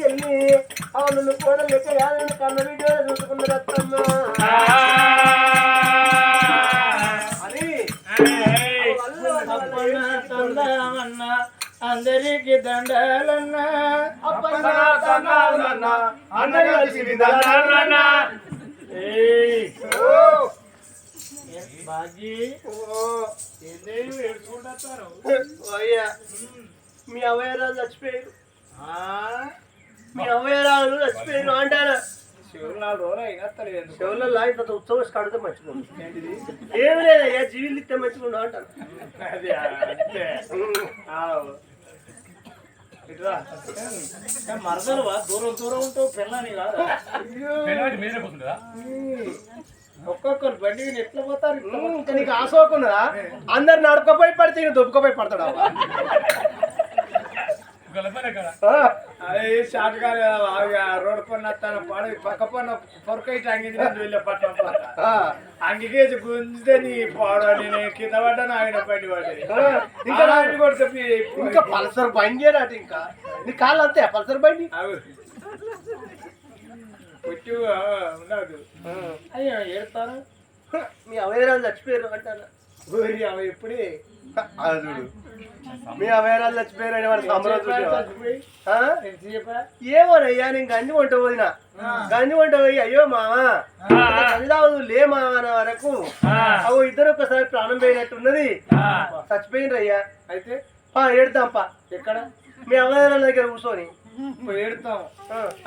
వెళ్ళి అవును కూడా లెక్క యాదగిరి కన్న వీడియో చూసుకున్నారు అత్తమ్మ అని తందామన్నా అందరికి దండాలన్నా బాజీ మీ అవయరాలు చచ్చిపోయారు మీ అవయరాలు చచ్చిపోయారు అంటారా శివులలో ఇంత ఉత్సవం కడితే మర్చిపోండి ఏమి లేదయ్యా జీవిలు ఇస్తే మర్చిపోండు అంటారు మరదలువా దూరం దూరం ఉంటావు పిల్లని కాదు ఒక్కొక్కరు బండి ఎట్లా పోతారు ఇంకా నీకు ఆశోకున్నదా అందరు నడుకపోయి పడితే ఈయన దొబ్బుకపోయి పడతాడు అదే షార్ట్ కాదు రోడ్ పన్న తన పడి పక్క పన్న పొరకైతే అంగింది వెళ్ళే పట్టణం అంగికేసి గుంజితే నీ పాడు నేను కింద పడ్డాను ఆయన బయట పడ్డది ఇంకా కొడితే ఇంకా పల్సర్ బండి చేయనట్టు ఇంకా నీ కాళ్ళు అంతే పల్సర్ బండి కొట్టి ఉండదు అయ్యా ఏడతాను మీ అవయరాలు చచ్చిపోయారు అంటారా అవి ఎప్పుడే చూడు మీ అవయరాలు చచ్చిపోయారు వాడు ఏమోనయ్యా నేను గంజి వంట పోయిన గంజి వంట పోయి అయ్యో మావా గంజావు లే మావా అనే వరకు అవు ఇద్దరు ఒకసారి ప్రాణం పోయినట్టున్నది చచ్చిపోయినరు అయ్యా అయితే ఏడుతాంపా ఎక్కడ మీ అవయరాల దగ్గర కూర్చొని ఏడుతాం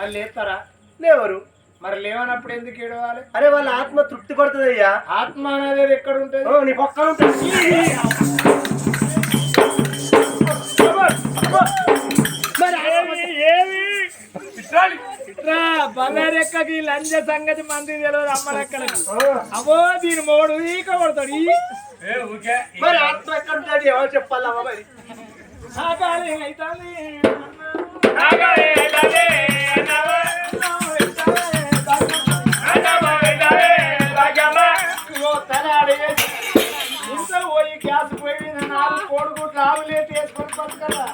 అది లేస్తారా లేవరు మరి లేవనప్పుడు ఎందుకు ఏడవాలి అరే వాళ్ళ ఆత్మ తృప్తి పడుతుంది అయ్యా ఆత్మ అనేది ఎక్కడ ఉంటుంది నీ పక్కన ఉంటుంది బలరెక్కకి లంజ సంగతి మంది తెలియదు అమ్మలెక్కలకి అవో దీని మోడు ఈక కొడతాడు మరి ఆత్మ ఎక్కడ ఉంటుంది ఎవరు చెప్పాలా మరి ఇంత పోయి గ్యాస్ పోయి 4 కోడిగుడ్లు ఆవులేట్ వేసుకొని బతకరా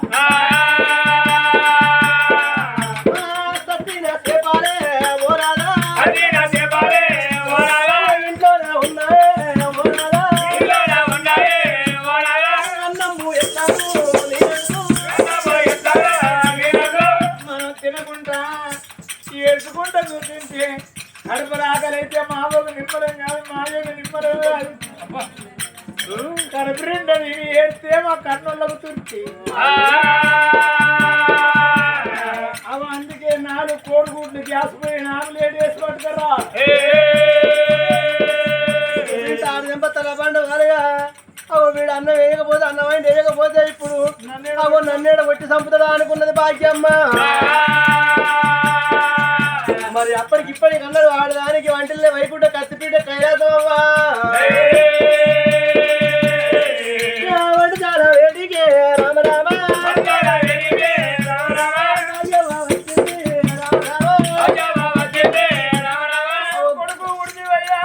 ఏడ్చుకుంటా చూపించి కడుపు రాగలైతే మావకు నిమ్మలం కాదు మాయోడు నిమ్మలం కాదు కడుపు రెండది ఏడితే మా కన్నులకు తుర్చి అవి అందుకే 4 కోడిగుడ్లు గ్యాస్ పోయి 4 లేట్ వేసి పట్టుకరా తలబండ కాదుగా అవు వీడు అన్నం వేయకపోతే అన్నం అయిన వేయకపోతే ఇప్పుడు అవు నన్నేడ కొట్టి చంపుతాడా అనుకున్నది భాగ్యమ్మ మరి అప్పటికిప్పటికి అన్నారు ఆడదానికి వంటలే వైకుంఠ కత్తిపీట కైలాసమవ్వా చాలా వేడికే రామ రామ కొడుకు ఉడివయ్యా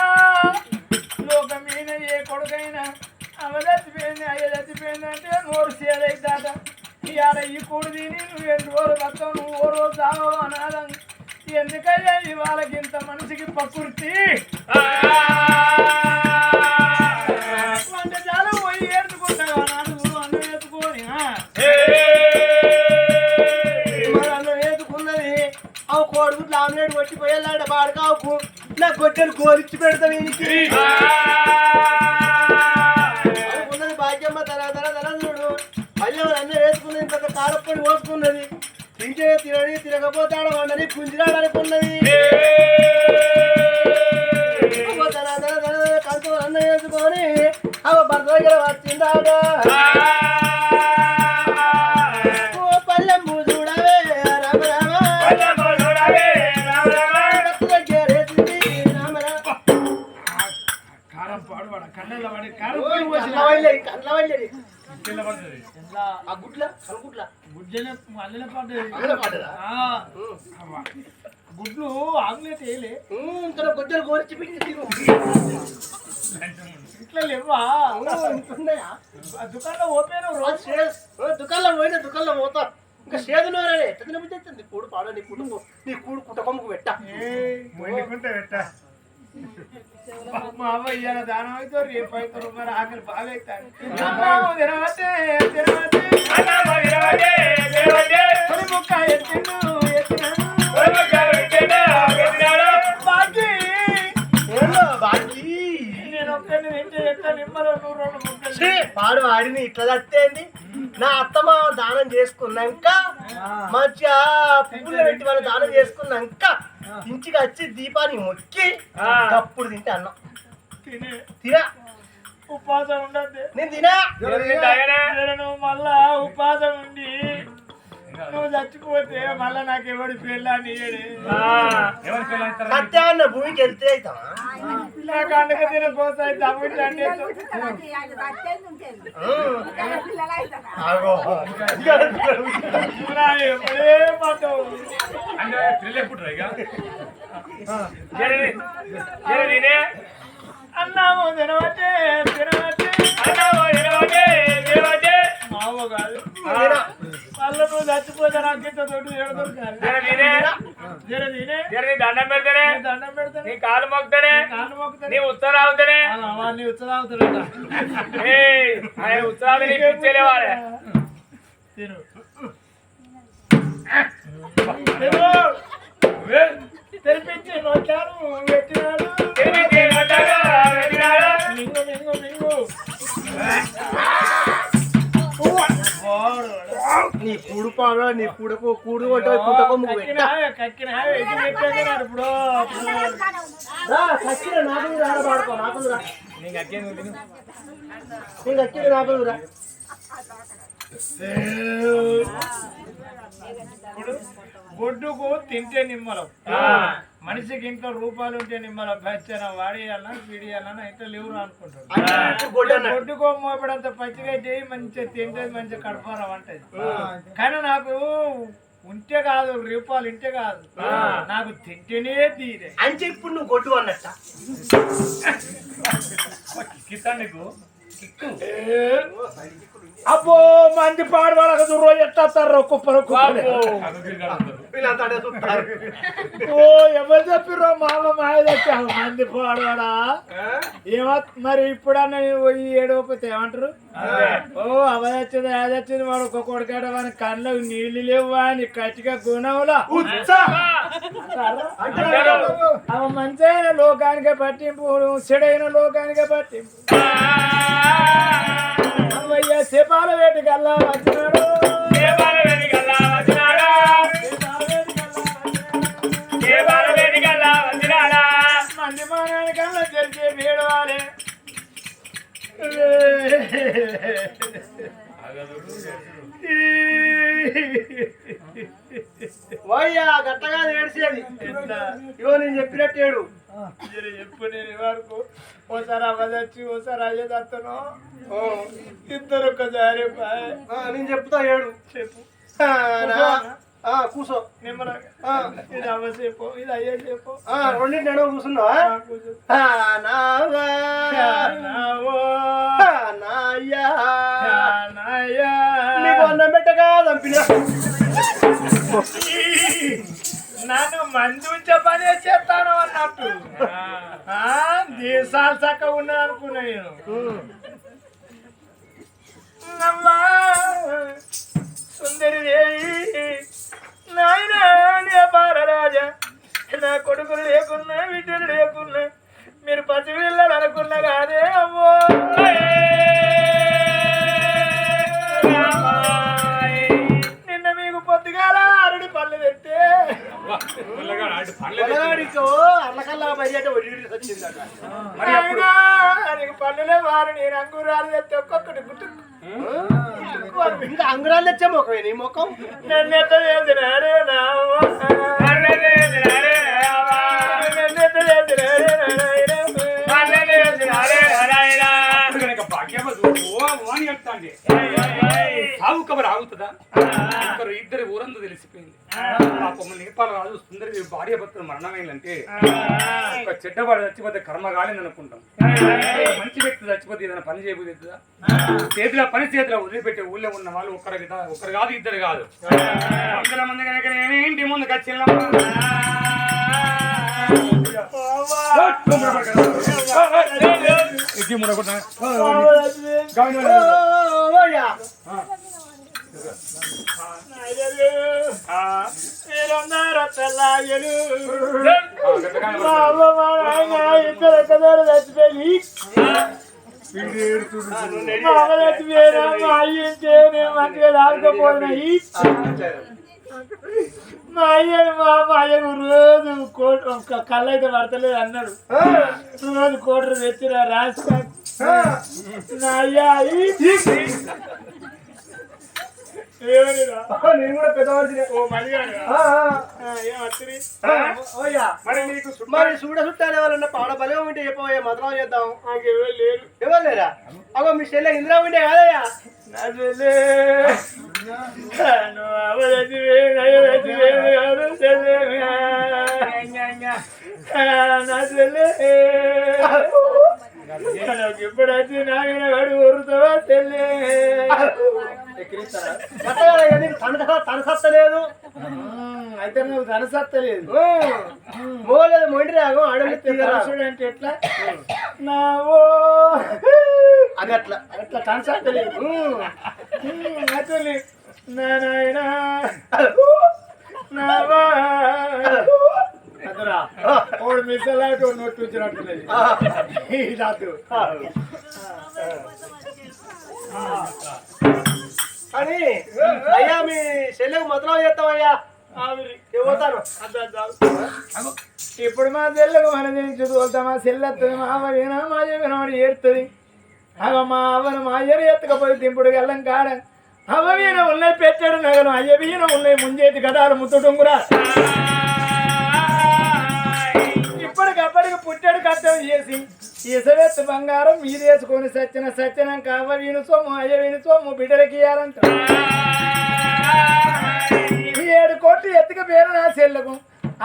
లోకం మీద ఏ కొడుకైనా అవ చచ్చిపోయింది అయ్య చచ్చిపోయింది అంటే నోరు సేదైతాట ఇవాళ ఈ కూడు తిని నువ్వు 2 రోజులు బతావు నువ్వు 1 రోజు తాగవు అనాథం ఎందుకయ్యా ఇవాళకి ఇంత మనిషికి పక్కుర్తి వంట చాలా పోయి ఏడుచుకుంటావా నాలుగు అన్నం వేసుకొని మరి అన్నం వేసుకున్నది అవు కోడిగుడ్లు ఆమ్లెట్ కొట్టిపోయేలాడ బాడకావుకు నా గొడ్డలు కోరిచ్చి పెడతా వీనికి అనుకున్నది భాగ్యమ్మ తన చూడు అయ్యో అన్నం వేసుకున్నది ఇంత కారప్పొడి పోసుకున్నది తింటే తినని తినకపోతాడు వండని కుంజిరాడు అనుకున్నది కలిసి అన్నం వేసుకొని అవ భర్త దగ్గర వచ్చిందాగా పల్లెమ్ము చూడవే రామ రామ కారం పాడువాడ కన్నెల వాడి కారం ఆ గుడ్ల కనుగుడ్ల గుడ్డనే అల్లెల గుడ్లు ఆమ్లెట్ వేయలే ఇంకా గొడ్డలు కోరిచి పెట్టి ఇట్లా లేవా ఉంటున్నాయా దుకాణంలో ఓపెన్ దుకాణంలో పోయినా దుకాణంలో పోతా ఇంకా సేదులోనే ఎట్లా తినబుద్ధి నీ కూడు పాడ నీ కూడు కుటకొమ్మకు పెట్ట పెట్ట మా అవ్వ ఇయ్యాల దానం అవుతారు రేపు అవుతారు మరి ఆకలి బాగా అవుతారు ముక్క పాడు ఆడిని ఇట్లా తట్టేంది నా అత్తమ్మ దానం చేసుకున్నాక మంచిగా పువ్వులు పెట్టి వాళ్ళు దానం చేసుకున్నాక ఇంటికి వచ్చి దీపాన్ని మొక్కి అప్పుడు తింటే అన్నం తినా ఉపాసం ఉండద్దు నేను తినా నువ్వు మళ్ళా ఉపాసం ఉండి నువ్వు చచ్చిపోతే మళ్ళా నాకు ఎవడి పెళ్ళాన్ని సత్యాన్న భూమికి వెళ్తే అవుతావా నాకు అండక తిన పోతాయి తమ్ముడు అంటే అన్నాము తినవచ్చే తినవచ్చే అన్నాము తినవచ్చే తినవచ్చే మావో కాదు మళ్ళీ నువ్వు చచ్చిపోతే నాకు ఇంత తోటి దండం పెడతానే దండం పెడతానే నీ కాలు మొక్కుతానే కాలు మొక్కుతానే నీ ఉత్తరం అవుతానే నీ ఉత్తరం అవుతాడట ఉత్తరాలు నీకు ఇచ్చేలే వాడే తిను తెరిపించి నొచ్చాను పెట్టినాడు మింగు మింగు మింగు నీ కూడు పాడు నీ కూడకు కూడు కుటకొమ్మకు పెట్ట కక్కిన ఇప్పుడు కక్కిన నాకు పాడుకో నాకు నీకు అక్కేది నాకు రా గొడ్డుకు తింటే నిమ్మలం మనిషికి ఇంట్లో రూపాయలు ఉంటే నిమ్మలం పచ్చన వాడేయాలన్నా పీడియాలన్నా ఇంట్లో లేవురు అనుకుంటాడు గొడ్డుకో మోపడంత పచ్చిగా చేయి మంచిగా తింటే మంచిగా కడపారం అంటది కానీ నాకు ఉంటే కాదు రూపాయలు ఇంటే కాదు నాకు తింటేనే తీరే అని చెప్పి ఇప్పుడు నువ్వు గొడ్డు అన్నట్ట నీకు అబ్బో మంది పాడు వాళ్ళకి రోజు ఎట్టారు కుప్పలు ఓ ఎవరు చెప్పిర్రో మామ మాయ తెచ్చావు మంది పాడవాడా ఏమో మరి ఇప్పుడన్నా ఈ ఏడవపోతే ఏమంటారు ఓ అవదొచ్చింది అదొచ్చింది వాడు ఒక్కొక్కడికాడ వాని కళ్ళకు నీళ్లు లేవు అని కచ్చిగా గుణంలా అవ మంచైన లోకానికే పట్టింపు చెడైన లోకానికే పట్టింపు అమ్మయ్య శపాల వేటికల్లా వచ్చినాడు మంది మానానికల్లా తెలిసే వేడవాలి వయ్యా గట్టగా ఏడ్చేది ఇగో నేను చెప్పినట్టేడు చెప్పు నేను వరకు ఓసారి అవ్వదచ్చి ఓసారి అయ్యేదత్తను ఇద్దరు ఒక్కసారి నేను చెప్తా ఏడు చెప్పు కూసో నిమ్మలంగా ఇది అవ్వసేపు ఇది అయ్యేసేపు రెండింటి నడువ కూర్చున్నావా నీకు అన్నం పెట్టగా చంపినా నన్ను మంది ఉంచే పని చేస్తాను అన్నట్టు దేశాలు చక్కగా ఉన్నాయి అనుకున్నా నేను సుందరి నాయన బాలరాజా నా కొడుకులు లేకున్నా బిడ్డలు లేకున్నా మీరు పసి పిల్లలు అనుకున్నా కాదే అమ్మో నిన్న మీకు పొద్దుగాల అరడి పళ్ళు తెస్తే అల్లకల్లా బయట వచ్చిందట పళ్ళులే వారు నేను అంగూరాలు తెస్తే ఒక్కొక్కటి గుట్టు ఇంకా అంగురాలు తెచ్చా మొక్క నీ మొక్కం నన్ను ఎట్ట చేసినారే సాగు కబర్ ఆగుతుందా ఇద్దరు ఊరంతా తెలిసిపోయింది నేపాల రాజు సుందరి భార్య భర్తలు మరణమైందంటే ఒక చెడ్డవాడు చచ్చిపోతే కర్మ కాలేదు అనుకుంటాం. మంచి వ్యక్తి చచ్చిపోతే ఏదైనా పని చేయబోతుందా? చేతిలో పని చేతిలో వదిలిపెట్టే ఊళ్ళో ఉన్న వాళ్ళు ఒకరు కాదు ఇద్దరు కాదు 100 మంది కనుక ఇంటి ముందుకు వచ్చి మీరందరూ పిల్లలు ఇద్దరు చచ్చిపోయి చచ్చిపోయినా మా అయ్యింటే మంచిగా ఆడుకోపోయినాయి. మా అయ్యను రోజు కళ్ళు అయితే పడతలేదు అన్నాడు. రోజు కోటరు తెచ్చిరా రాసుకో నా అయ్యా నేను కూడా పెద్దవాడిని. మరి చూడ చుట్టానే వాళ్ళన్న పాడ బలం ఉంటే చెప్పబోయే మతలం చేద్దాం. లేరు ఎవరు లేరా? అగో మీ చెల్లె ఇందిరా ఉండే కాదయ్యా. నా చెల్లె నా చెల్లె ఎప్పుడైతే నాయన వాడు ఊరుతావా చెల్లె తనసత్తలేదు. అయితే నువ్వు తనసత్తలేదు మోలేదు మొండి రాగం ఆడలేదు అంటే ఎట్లా నావో అది అట్లా అట్లా తనసత్తలేదు. అతని నా నాయన నావా అదరా ఓడు మిసలాట నోటు వచ్చినట్టున్నది రాత్రు అని అయ్యా మీ చెల్లెకు మతలం చేస్తామయ్యా. పోతాను. ఇప్పుడు మా చెల్లెకు మన నుంచి తోలుతా మా చెల్లెత్తది మా అవ్వనా మా చెవినవాడు ఏడుతుంది. అవ మా అవ్వను మా అయ్యను ఎత్తకపోయి దింపుడు గల్లం కాడ అవ్వ వీణ ఉన్నాయి పెట్టాడు నగను అయ్య వీణ ఉన్నాయి ముంజేతి గడాలు ముత్తుటుంగురా ఇప్పటికప్పటికి పుట్టాడు కట్టం చేసి ఇసవెత్తు బంగారం మీదేసుకొని సచ్చినాక అవ్వ వీణు సొమ్ము అయ్య వీణు సొమ్ము బిడ్డలకి ఇయ్యాలంట. 7 కోట్లు ఎత్తుక పేరు నా చెల్లకు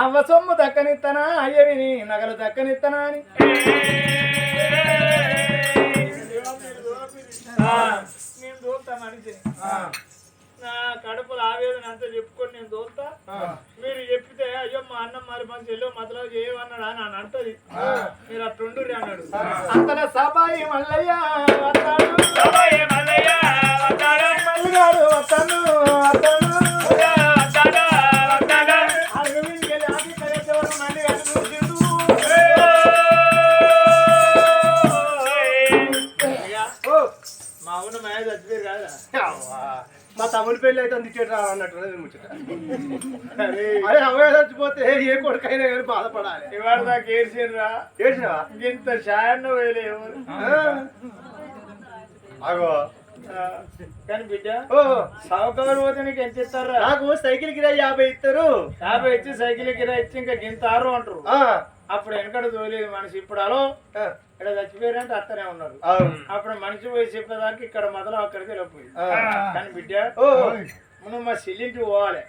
అవ్వ సొమ్ము దక్కనిత్తనా అయ్య విని నగలు దక్కనిత్తనా అని నేను దోల్తా మనిషిని. నా కడుపులో ఆవేదన అంతా చెప్పుకొని నేను దోల్తా. మీరు చెప్పితే అయ్యో మా అన్నం మరి మంచి ఎల్లో మతలో చేయమన్నాడా అని అంటది. మీరు అట్టుండ్రి అన్నాడు. అంతన సబాయి మల్లయ్య వస్తాడు మల్లిగాడు వస్తాను మా ఊళ్ళో మా చచ్చిపోయారు కాదా మా తమ్ముడి పెళ్లి అయితే తిట్టేట అన్నట్టు ముచ్చట. అదే అవే చచ్చిపోతే ఏ కొడుకైనా కానీ బాధపడాలి. ఇవాళ నాకు ఏడ్చిరా ఏడ్చినావా? ఇంత షాయన్న వేలే ఎవరు అగో కానీ బిడ్డ సౌకర్యం పోతే నీకు ఎంత ఇస్తారా? నాకు సైకిల్ కిరాయి 50 ఇస్తారు. 50 ఇచ్చి సైకిల్ కిరాయి ఇచ్చి ఇంకా గింతారు అంటారు. అప్పుడు వెనకడ తోలేదు మనిషి. ఇప్పుడు అలో ఇక్కడ చచ్చిపోయారంటే అత్తనే ఉన్నారు. అప్పుడు మనిషి పోయి చెప్పేదానికి ఇక్కడ మొదలు అక్కడికి వెళ్ళిపోయి. కానీ బిడ్డ నువ్వు మా చెల్లింటికి పోవాలి.